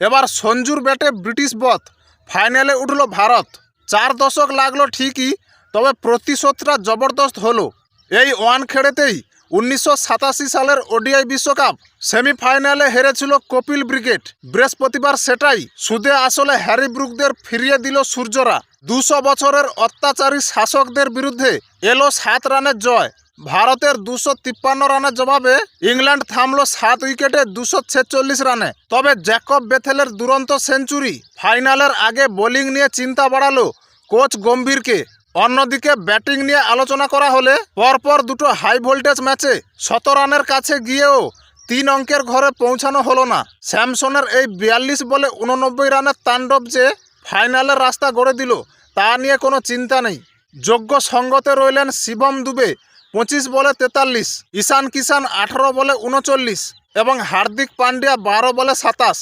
এবার সঞ্জুর ব্যাটে ব্রিটিশ বধ, ফাইনালে উঠল ভারত। 4 দশক লাগলো ঠিকই, তবে প্রতিশোধটা জবরদস্ত হলো। এই ওয়ানখেড়েতেই 1987 সালের ওডিআই বিশ্বকাপ সেমিফাইনালে হেরেছিল কপিল ব্রিগেড। বৃহস্পতিবার সেটাই সুদে আসলে হ্যারি ব্রুকদের ফিরিয়ে দিল সূর্যরা। 200 বছরের অত্যাচারী শাসকদের বিরুদ্ধে এলো 7 রানের জয়। ভারতের 253 রানের জবাবে ইংল্যান্ড থামল 7 উইকেটে 246 রানে। তবে জ্যাকব বেথেলের দুরন্ত সেঞ্চুরি ফাইনালের আগে বোলিং নিয়ে চিন্তা বাড়ালো কোচ গম্ভীরকে। অন্যদিকে ব্যাটিং নিয়ে আলোচনা করা হলে পরপর দুটো হাই ভোল্টেজ ম্যাচে 100 রানের কাছে গিয়েও 3 অঙ্কের ঘরে পৌঁছানো হলো না। স্যামসনের এই 42 বলে 89 রানের তাণ্ডব যে ফাইনালের রাস্তা গড়ে দিল তা নিয়ে কোনো চিন্তা নেই। যোগ্য সঙ্গতে রইলেন শিবম দুবে 25 বলে 43, ঈশান কিষান 18 বলে 39 এবং হার্দিক পান্ডিয়া 12 বলে 27।